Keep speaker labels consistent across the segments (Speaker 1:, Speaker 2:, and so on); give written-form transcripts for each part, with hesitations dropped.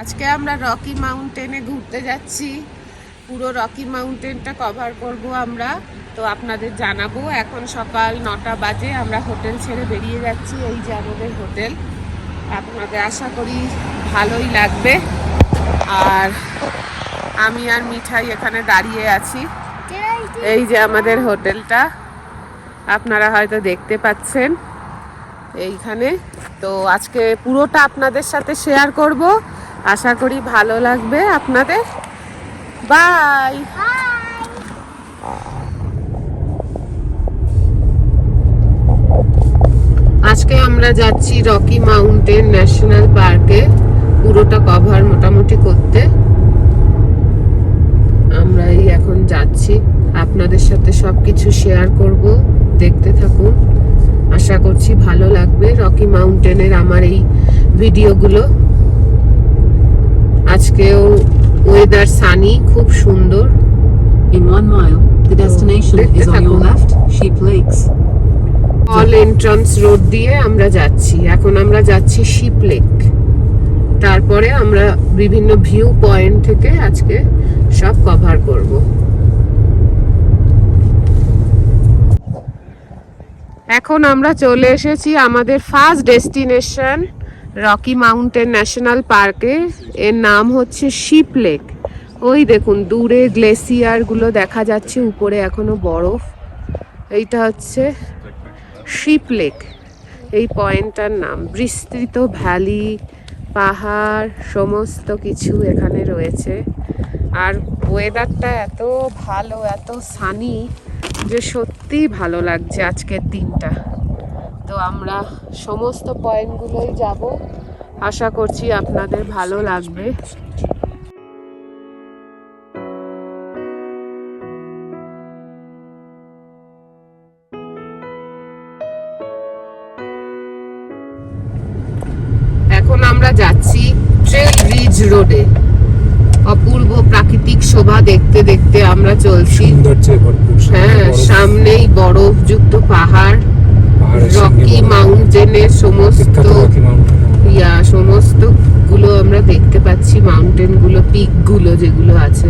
Speaker 1: আজকে আমরা রকি মাউন্টেনে ঘুরতে যাচ্ছি। পুরো রকি মাউন্টেনটা কভার করব আমরা, তো আপনাদের জানাবো। এখন সকাল 9টা বাজে, আমরা হোটেল ছেড়ে বেরিয়ে যাচ্ছি। এই যে আমাদের হোটেল, আপনাদের আশা করি ভালোই লাগবে। আর আমি আর মিঠাই এখানে দাঁড়িয়ে আছি। এই যে আমাদের হোটেলটা, আপনারা হয়তো দেখতে পাচ্ছেন এইখানে। তো আজকে পুরোটা আপনাদের সাথে শেয়ার করব, আশা করি ভালো লাগবে আপনাদের। বাই। আজকে আমরা যাচ্ছি রকি মাউন্টেন ন্যাশনাল পার্কে, পুরোটা কভার মোটামুটি করতে। আমরা এই এখন যাচ্ছি, আপনাদের সাথে সবকিছু শেয়ার করব, দেখতে থাকুন। আশা করছি ভালো লাগবে রকি মাউন্টেনের আমার এই ভিডিওগুলো। আজকেও ওয়েদার সানি, খুব সুন্দর।
Speaker 2: In 1 mile, the destination is on your left, Sheep Lakes.
Speaker 1: All entrance road দিয়ে আমরা যাচ্ছি। এখন আমরা যাচ্ছি শিপ লেক। তারপরে আমরা বিভিন্ন ভিউ পয়েন্ট থেকে আজকে সব কভার করব। এখন আমরা চলে এসেছি আমাদের first destination Rocky Mountain national পার্কে। এর নাম হচ্ছে শিপ লেক। ওই দেখুন দূরে গ্লেসিয়ার গুলো দেখা যাচ্ছে, উপরে এখনো বরফ। এইটা হচ্ছে শিপ লেক, এই পয়েন্টটার নাম। বিস্তৃত ভ্যালি, পাহাড়, সমস্ত কিছু এখানে রয়েছে। আর ওয়েদারটা এত ভালো, এত সানি যে সত্যিই ভালো লাগছে আজকের দিনটা। তো আমরা সমস্ত পয়েন্টগুলোই যাব, আশা করছি আপনাদের ভালো লাগবে। এখন আমরা যাচ্ছি ট্রেল ব্রিজ রোডে। অপূর্ব প্রাকৃতিক শোভা দেখতে দেখতে আমরা চলছি। হ্যাঁ, সামনেই বরফযুক্ত পাহাড়, রকি মাউন্টেনের সমস্ত গুলো আমরা দেখতে পাচ্ছি। মাউন্টেন গুলো, পিক গুলো যেগুলো আছে,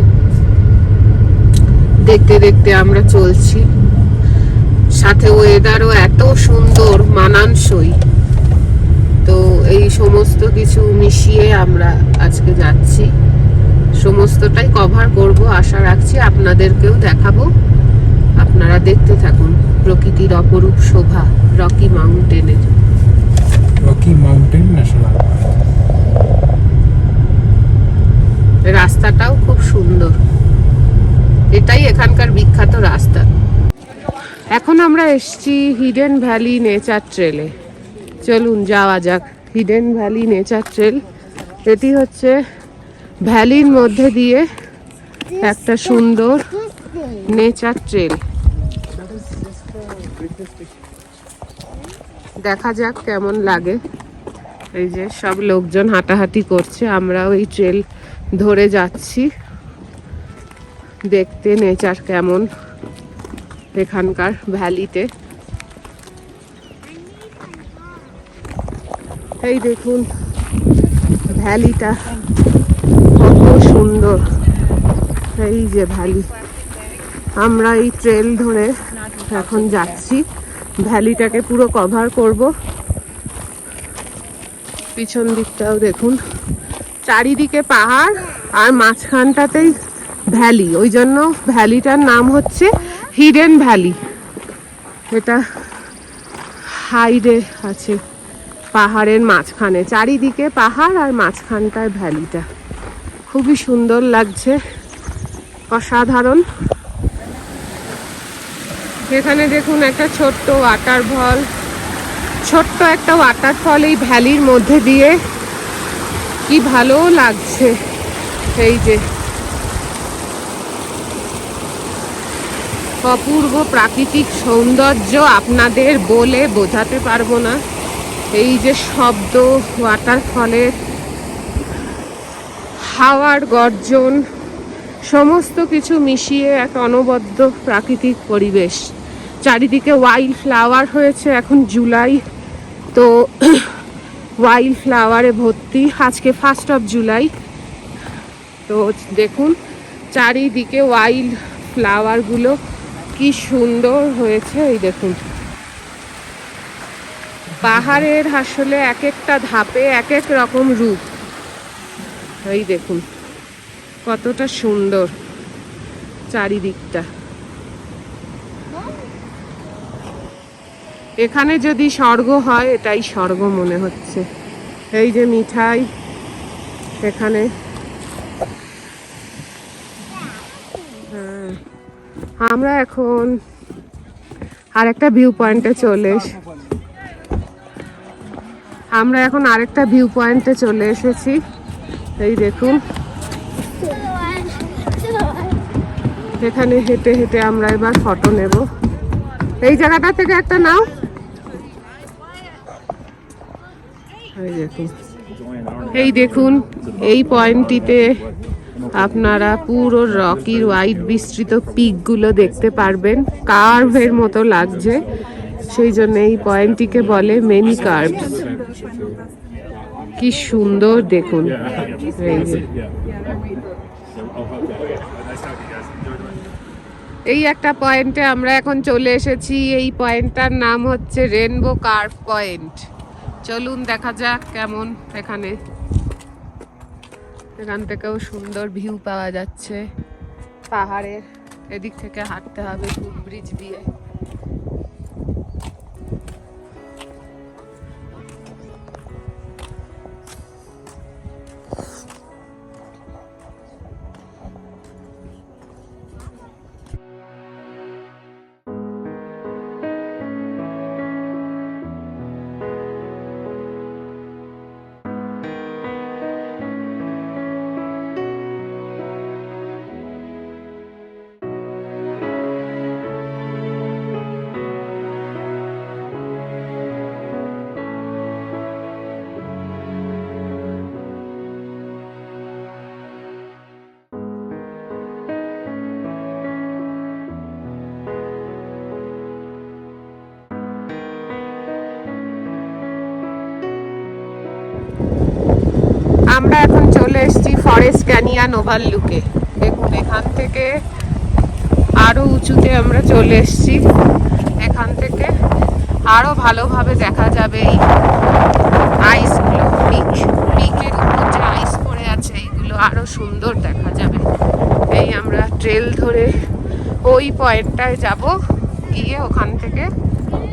Speaker 1: দেখতে দেখতে আমরা চলছি। সাথে ওয়েদারও এত সুন্দর, মানানসই। তো এই সমস্ত কিছু মিশিয়ে আমরা আজকে যাচ্ছি, সমস্তটাই কভার করব আশা রাখছি। আপনাদেরকেও দেখাবো, আপনারা দেখতে থাকুন প্রকৃতির অপরূপ শোভা রকি মাউন্টেনের।
Speaker 3: Rocky Mountain National Park.
Speaker 1: রাস্তাটাও খুব সুন্দর, এটাই এখানকার বিখ্যাত রাস্তা। এখন আমরা এসেছি হিডেন ভ্যালি নেচার ট্রেলে। চলুন যাওয়া যাক হিডেন ভ্যালি নেচার ট্রেল। এটি হচ্ছে ভ্যালির মধ্যে দিয়ে একটা সুন্দর নেচার ট্রেল। দেখা যাক কেমন লাগে। এই যে সব লোকজন হাঁটাহাঁটি করছে, আমরাও এই ট্রেল ধরে যাচ্ছি দেখতে নেচার কেমন এখানকার ভ্যালিতে। এই দেখুন ভ্যালিটা কত সুন্দর। এই যে ভ্যালি, আমরা এই ট্রেল ধরে এখন যাচ্ছি, ভ্যালিটাকে পুরো কভার করব। পিছন দিকটাও দেখুন, চারিদিকে পাহাড় আর মাঝখানটাতেই ভ্যালি, ওই জন্য ভ্যালিটার নাম হচ্ছে হিডেন ভ্যালি। এটা হাইডে আছে পাহাড়ের মাঝখানে, চারিদিকে পাহাড় আর মাঝখানটায় ভ্যালিটা। খুবই সুন্দর লাগছে, অসাধারণ। এখানে দেখুন একটা ছোট্ট ওয়াটারফল, ছোট্ট একটা ওয়াটারফল এই ভ্যালির মধ্যে দিয়ে, কি ভালো লাগছে। এই যে অপূর্ব প্রাকৃতিক সৌন্দর্য, আপনাদের বলে বোঝাতে পারবো না। এই যে শব্দ, ওয়াটারফলের হাওয়ার গর্জন, সমস্ত কিছু মিশিয়ে এক অনবদ্য প্রাকৃতিক পরিবেশ। চারিদিকে ওয়াইল্ড ফ্লাওয়ার হয়েছে, এখন জুলাই, তো ওয়াইল্ড ফ্লাওয়ারে ভর্তি। আজকে 1 জুলাই। তো দেখুন চারিদিকে ওয়াইল্ড ফ্লাওয়ারগুলো কি সুন্দর হয়েছে। এই দেখুন পাহাড়ের আসলে এক একটা ধাপে এক এক রকম রূপ। এই দেখুন কতটা সুন্দর চারিদিকটা। এখানে যদি স্বর্গ হয় এটাই স্বর্গ মনে হচ্ছে। এই যে মিঠাই এখানে। আমরা এখন আরেকটা ভিউ পয়েন্টে চলে এসেছি। এই দেখুন এখানে হেঁটে হেঁটে আমরা এবার ফটো নেব। এই জায়গাটা থেকে একটা নাও। এই দেখুন এই পয়েন্টটিতে আপনারা পুরো রকির হোয়াইট বিস্তৃত পিকগুলো দেখতে পারবেন। কার্ভের মতো লাগছে, সেই জন্য এই পয়েন্টটিকে বলে মেনি কার্ভস। কি সুন্দর দেখুন। এই যে এই একটা পয়েন্টে আমরা এখন চলে এসেছি। এই পয়েন্টটার নাম হচ্ছে রেনবো কার্ভ পয়েন্ট। চলুন দেখা যাক কেমন। এখান থেকেও সুন্দর ভিউ পাওয়া যাচ্ছে পাহাড়ের। এদিক থেকে হাঁটতে হবে ফুটব্রিজ দিয়ে। আমরা এখন চলে এসেছি ফরেস্ট ক্যানিয়ন ওভারলুকে। দেখুন এখান থেকে আরো উঁচুতে আমরা চলে এসেছি। এখান থেকে আরো ভালোভাবে দেখা যাবে এই আইসগুলো। পিকের উপর যে আইস পড়ে আছে এইগুলো আরো সুন্দর দেখা যাবে। এই আমরা ট্রেল ধরে ওই পয়েন্টটায় যাব, গিয়ে ওখান থেকে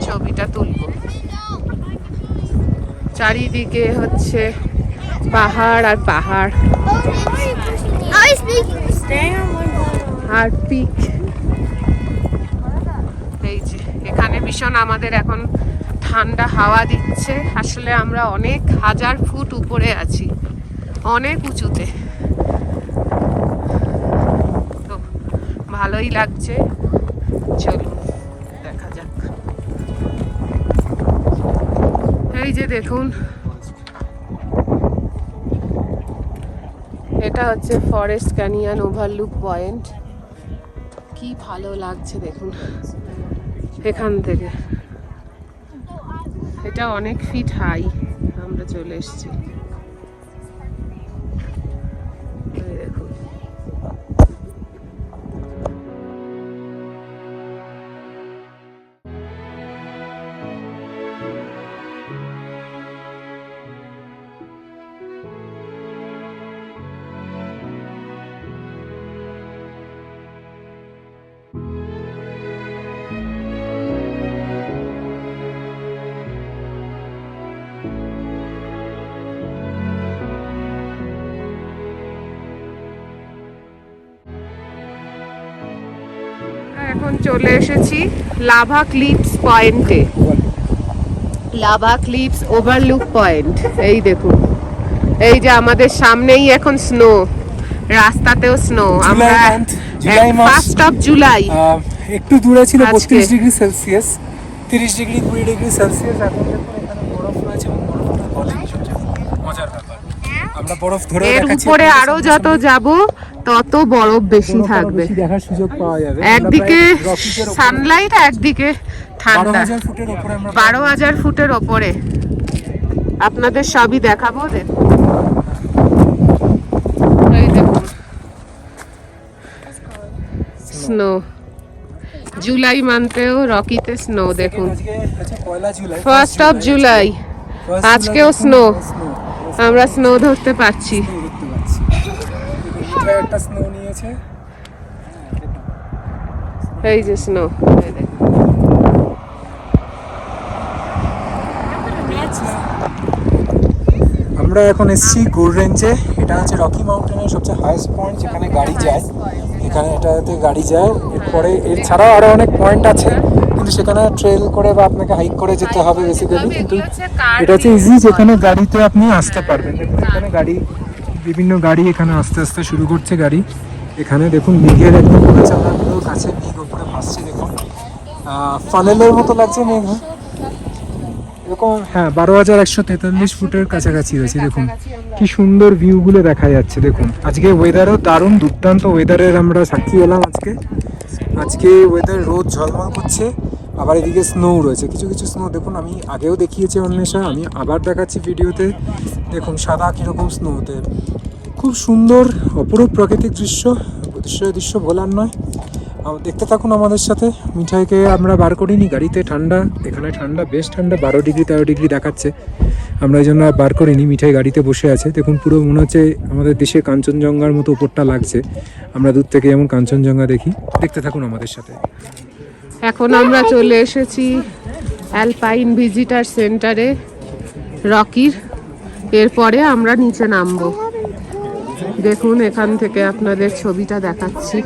Speaker 1: ছবিটা তুলব। চারিদিকে হচ্ছে পাহাড় আর পাহাড় আর পিক। এই যে এখানে ভীষণ আমাদের এখন ঠান্ডা হাওয়া দিচ্ছে। আসলে আমরা অনেক 1000 ফুট উপরে আছি, অনেক উঁচুতে। তো ভালোই লাগছে। চলুন দেখা যাক। এই যে দেখুন এটা হচ্ছে ফরেস্ট ক্যানিয়ন ওভারলুক পয়েন্ট। কি ভালো লাগছে দেখুন এখান থেকে। এটা অনেক ফিট হাই। আমরা চলে এসেছি। দেখুন এখন চলে এসেছি লাভা ক্লিপস পয়েন্টে। Lava cliffs overlook point. এই দেখুন এই যে আমাদের সামনেই এখন স্নো, রাস্তাতেও স্নো। আমরা 1 জুলাই।
Speaker 3: একটু দূরে ছিল 32 degree Celsius, 30 degree 20 degree Celsius. এখন দেখুন এখানে বরফ রয়েছে এবং বরফটা গলে ভীষণ মজার ব্যাপার। আমরা বরফ ধরে দেখাচ্ছি।
Speaker 1: উপরে আরো যত যাব তত বরফ বেশি থাকবে,
Speaker 3: দেখার সুযোগ পাওয়া যাবে।
Speaker 1: একদিকে সানলাইট, একদিকে ঠান্ডা।
Speaker 3: 12,000 ফুটের উপরে আমরা
Speaker 1: 12,000 ফুটের ওপরে। আপনাদের সবই দেখাবো। দেখুন এই দেখুন স্নো, জুলাই মান্থেও রকিতে স্নো দেখুন।
Speaker 3: আজকে আছে পয়লা জুলাই,
Speaker 1: 1st অফ জুলাই, আজকেও স্নো, আমরা স্নো ধরতে পারছি।
Speaker 3: দেখতে পাচ্ছি মিঠাই একটা স্নো নিয়েছে।
Speaker 1: এই যে স্নো,
Speaker 3: আমরা এখন এসেছি গোল্ড রেঞ্জে। এটা হচ্ছে রকি মাউন্টেনের সবচেয়ে হাইয়েস্ট পয়েন্ট যেখানে গাড়ি যায়। এখানে এটাতে গাড়ি যায়। এরপরে এছাড়াও আরও অনেক পয়েন্ট আছে, কিন্তু সেখানে ট্রেল করে বা আপনাকে হাইক করে যেতে হবে বেসিক্যালি। কিন্তু এটা হচ্ছে ইজি, যেখানে গাড়িতে আপনি আসতে পারবেন। দেখুন এখানে গাড়ি, বিভিন্ন গাড়ি এখানে আস্তে আস্তে শুরু করছে গাড়ি। এখানে দেখুন মেঘের একদম পুরো কাছে মেঘ ওপরে ভাসছে। দেখুন ফানেলের মতো লাগছে মেঘ এরকম। হ্যাঁ, 12,143 ফুটের কাছাকাছি রয়েছে। দেখুন কি সুন্দর ভিউগুলো দেখা যাচ্ছে। দেখুন আজকে ওয়েদারও দারুণ, দুর্দান্ত ওয়েদারের আমরা সাক্ষী হলাম আজকে। আজকে ওয়েদার রোদ ঝলমল করছে, আবার এদিকে স্নো রয়েছে, কিছু কিছু স্নো। দেখুন আমি আগেও দেখিয়েছি অন্বেষা, আমি আবার দেখাচ্ছি ভিডিওতে। দেখুন সাদা কীরকম স্নোতে, খুব সুন্দর অপরূপ প্রাকৃতিক দৃশ্য ভোলার নয়। দেখতে থাকুন আমাদের সাথে। মিঠাইকে আমরা বার করিনি, গাড়িতে ঠান্ডা, এখানে ঠান্ডা, বেশ ঠান্ডা, 12 ডিগ্রি 13 ডিগ্রি দেখাচ্ছে। আমরা এই জন্য বার করিনি, মিঠাই গাড়িতে বসে আছে। দেখুন পুরো মনে হচ্ছে আমাদের দেশে কাঞ্চনজঙ্ঘার মতো উপরটা লাগছে, আমরা দূর থেকে যেমন কাঞ্চনজঙ্ঘা দেখি। দেখতে থাকুন আমাদের সাথে।
Speaker 1: এখন আমরা চলে এসেছি অ্যালপাইন ভিজিটার সেন্টারে রকির। এরপরে আমরা নিচে নামবো। দেখুন এখান থেকে আপনাদের ছবিটা দেখাচ্ছি।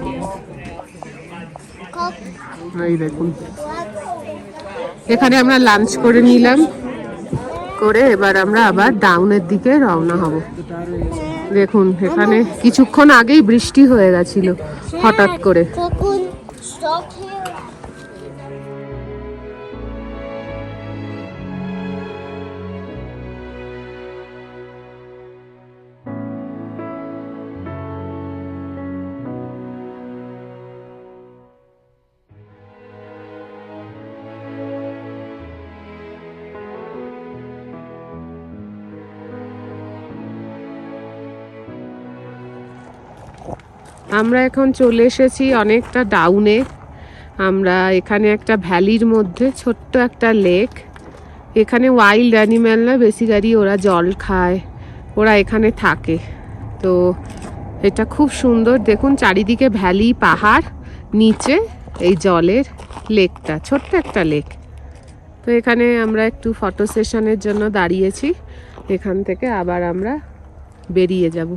Speaker 1: এই দেখুন এখানে আমরা লাঞ্চ করে নিলাম, করে এবার আমরা আবার ডাউনের দিকে রওনা হব। দেখুন এখানে কিছুক্ষণ আগেই বৃষ্টি হয়ে গেছিল হঠাৎ করে। আমরা এখন চলে এসেছি অনেকটা ডাউনে। আমরা এখানে একটা ভ্যালির মধ্যে ছোট্ট একটা লেক। এখানে ওয়াইল্ড অ্যানিম্যাল না, বেসিক্যালি ওরা জল খায়, ওরা এখানে থাকে। তো এটা খুব সুন্দর। দেখুন চারিদিকে ভ্যালি, পাহাড়, নিচে এই জলের লেকটা, ছোট্ট একটা লেক। তো এখানে আমরা একটু ফটো সেশনের জন্য দাঁড়িয়েছি। এখান থেকে আবার আমরা বেরিয়ে যাব।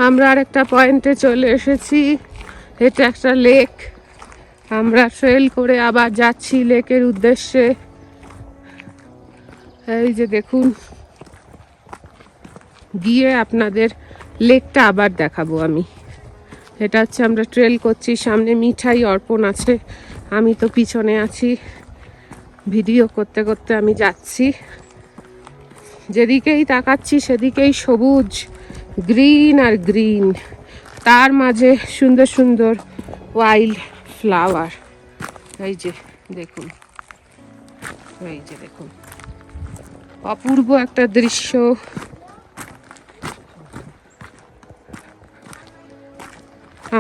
Speaker 1: আমরা আরেকটা পয়েন্টে চলে এসেছি। এটা একটা লেক। আমরা ট্রেল করে আবার যাচ্ছি লেকের উদ্দেশ্যে। এই যে দেখুন, গিয়ে আপনাদের লেকটা আবার দেখাবো আমি। এটা হচ্ছে আমরা ট্রেল করছি, সামনে মিঠাই অর্পণ আছে, আমি তো পিছনে আছি, ভিডিও করতে করতে আমি যাচ্ছি। যেদিকেই তাকাচ্ছি সেদিকেই সবুজ, গ্রিন আর গ্রিন, তার মাঝে সুন্দর সুন্দর ওয়াইল্ড ফ্লাওয়ার। এই যে দেখুন, এই যে দেখুন, অপূর্ব একটা দৃশ্য।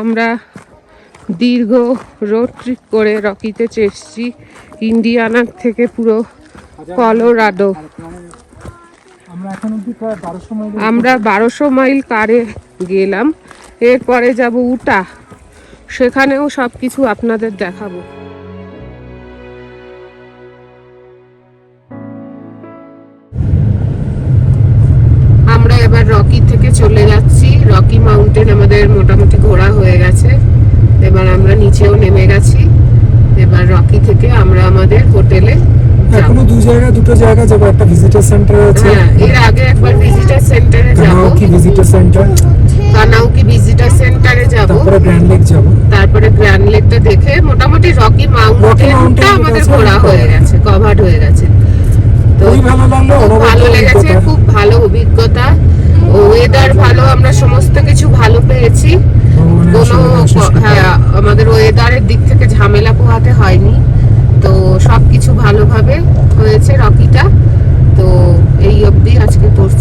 Speaker 1: আমরা দীর্ঘ রোড ট্রিপ করে রকিতে এসেছি, ইন্ডিয়ানার থেকে পুরো কলোরাডো। আমরা 1200 মাইল কারে গেলাম। এরপরে যাব উটা, সেখানেও সব কিছু আপনাদের দেখাবো। আমরা এবার রকি থেকে নিচেও নেমে গেছি। এবার রকি থেকে আমরা আমাদের হোটেলে যাব।
Speaker 3: এখনো দুটো জায়গা যাবো, একটা ভিজিটার সেন্টার আছে।
Speaker 1: হ্যাঁ, এর আগে একবার ভিজিটার সেন্টারে যাব,
Speaker 3: কানাউকি ভিজিটার সেন্টার,
Speaker 1: কানাউকি ভিজিটার সেন্টারে যাব,
Speaker 3: তারপরে গ্র্যান্ড লেক যাব।
Speaker 1: তারপরে গ্র্যান্ড লেকটা দেখে মোটামুটি রকি মাউন্টেনটা আমাদের ঘোরা হয়ে গেছে, কভার্ড হয়ে গেছে। তো
Speaker 3: খুবই ভালো লাগলো,
Speaker 1: খুব
Speaker 3: অনবদ্য
Speaker 1: ভালো লেগেছে,
Speaker 3: অভিজ্ঞতা।
Speaker 1: খুব ভালো অভিজ্ঞতা। ওয়েদার ভালো, আমরা সমস্ত কিছু ভালো পেয়েছি।
Speaker 3: ভগবানের
Speaker 1: কোনো
Speaker 3: আশীর্বাদে আশিস কৃপা।
Speaker 1: হ্যাঁ, আমাদের ওয়েদারের দিক থেকে ঝামেলা পোহাতে হয়নি। তো সবকিছু ভালোভাবে হয়েছে রকিটা। তো এই অবধি আজকে তোর